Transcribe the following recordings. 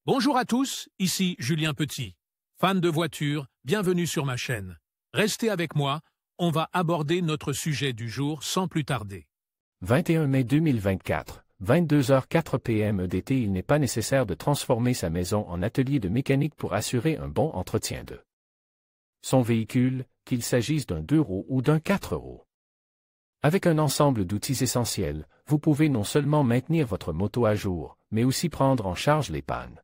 Bonjour à tous, ici Julien Petit. Fan de voitures, bienvenue sur ma chaîne. Restez avec moi, on va aborder notre sujet du jour sans plus tarder. 21 mai 2024, 22h04 p.m. EDT. Il n'est pas nécessaire de transformer sa maison en atelier de mécanique pour assurer un bon entretien de son véhicule, qu'il s'agisse d'un 2 roues ou d'un 4 roues. Avec un ensemble d'outils essentiels, vous pouvez non seulement maintenir votre moto à jour, mais aussi prendre en charge les pannes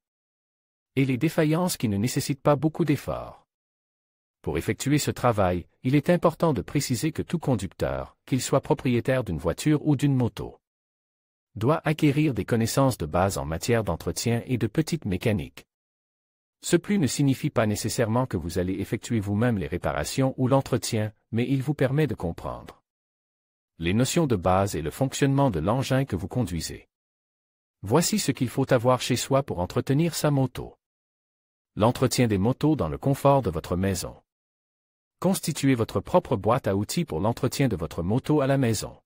et les défaillances qui ne nécessitent pas beaucoup d'efforts. Pour effectuer ce travail, il est important de préciser que tout conducteur, qu'il soit propriétaire d'une voiture ou d'une moto, doit acquérir des connaissances de base en matière d'entretien et de petite mécanique. Ce plus ne signifie pas nécessairement que vous allez effectuer vous-même les réparations ou l'entretien, mais il vous permet de comprendre les notions de base et le fonctionnement de l'engin que vous conduisez. Voici ce qu'il faut avoir chez soi pour entretenir sa moto. L'entretien des motos dans le confort de votre maison. Constituez votre propre boîte à outils pour l'entretien de votre moto à la maison.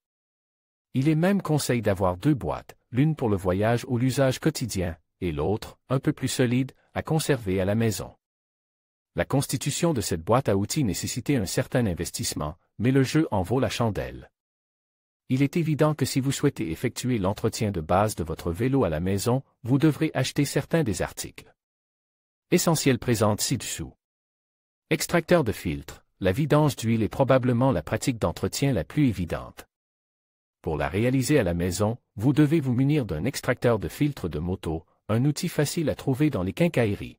Il est même conseil d'avoir 2 boîtes, l'une pour le voyage ou l'usage quotidien, et l'autre, un peu plus solide, à conserver à la maison. La constitution de cette boîte à outils nécessitait un certain investissement, mais le jeu en vaut la chandelle. Il est évident que si vous souhaitez effectuer l'entretien de base de votre vélo à la maison, vous devrez acheter certains des articles essentiels présents ci-dessous. Extracteur de filtre, la vidange d'huile est probablement la pratique d'entretien la plus évidente. Pour la réaliser à la maison, vous devez vous munir d'un extracteur de filtre de moto, un outil facile à trouver dans les quincailleries,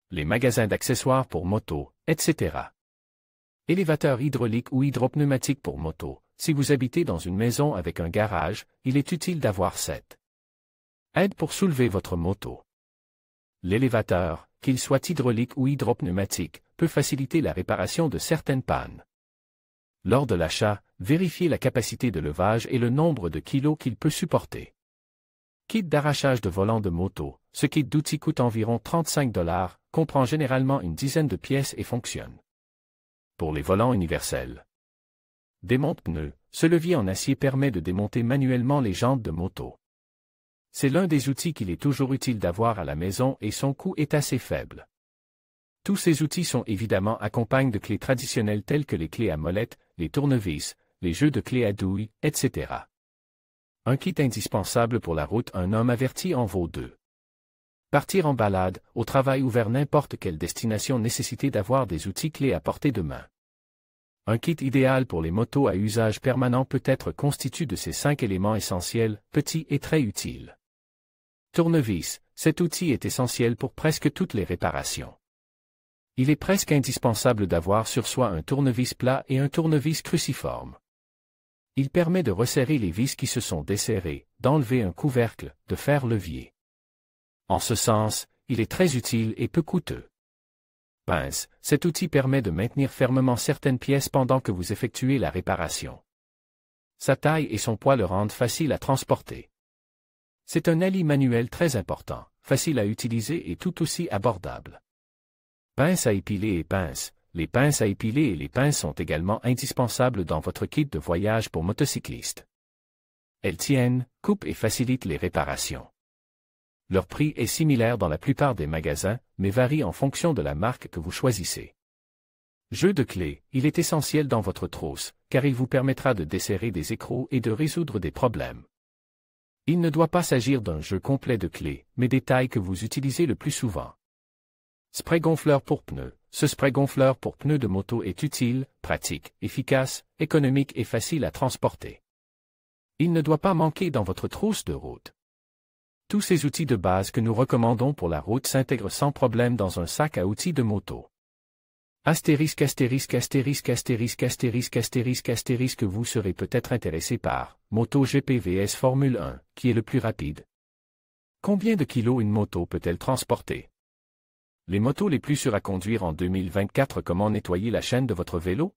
les magasins d'accessoires pour moto, etc. Élévateur hydraulique ou hydropneumatique pour moto. Si vous habitez dans une maison avec un garage, il est utile d'avoir cette aide pour soulever votre moto. L'élévateur, qu'il soit hydraulique ou hydropneumatique, peut faciliter la réparation de certaines pannes. Lors de l'achat, vérifiez la capacité de levage et le nombre de kilos qu'il peut supporter. Kit d'arrachage de volant de moto. Ce kit d'outils coûte environ 35 $, comprend généralement une dizaine de pièces et fonctionne pour les volants universels. Démonte-pneus. Ce levier en acier permet de démonter manuellement les jantes de moto. C'est l'un des outils qu'il est toujours utile d'avoir à la maison et son coût est assez faible. Tous ces outils sont évidemment accompagnés de clés traditionnelles telles que les clés à molette, les tournevis, les jeux de clés à douille, etc. Un kit indispensable pour la route. Un homme averti en vaut 2. Partir en balade, au travail ou vers n'importe quelle destination nécessite d'avoir des outils clés à portée de main. Un kit idéal pour les motos à usage permanent peut être constitué de ces 5 éléments essentiels, petits et très utiles. Tournevis. Cet outil est essentiel pour presque toutes les réparations. Il est presque indispensable d'avoir sur soi un tournevis plat et un tournevis cruciforme. Il permet de resserrer les vis qui se sont desserrées, d'enlever un couvercle, de faire levier. En ce sens, il est très utile et peu coûteux. Pince. Cet outil permet de maintenir fermement certaines pièces pendant que vous effectuez la réparation. Sa taille et son poids le rendent facile à transporter. C'est un allié manuel très important, facile à utiliser et tout aussi abordable. Pince à épiler et pince. Les pinces à épiler et les pinces sont également indispensables dans votre kit de voyage pour motocyclistes. Elles tiennent, coupent et facilitent les réparations. Leur prix est similaire dans la plupart des magasins, mais varie en fonction de la marque que vous choisissez. Jeu de clés. Il est essentiel dans votre trousse, car il vous permettra de desserrer des écrous et de résoudre des problèmes. Il ne doit pas s'agir d'un jeu complet de clés, mais des tailles que vous utilisez le plus souvent. Spray gonfleur pour pneus. Ce spray gonfleur pour pneus de moto est utile, pratique, efficace, économique et facile à transporter. Il ne doit pas manquer dans votre trousse de route. Tous ces outils de base que nous recommandons pour la route s'intègrent sans problème dans un sac à outils de moto. Astérisque astérisque astérisque astérisque astérisque astérisque astérisque. Vous serez peut-être intéressé par Moto GP vs Formule 1, qui est le plus rapide. Combien de kilos une moto peut-elle transporter? Les motos les plus sûres à conduire en 2024. Comment nettoyer la chaîne de votre vélo?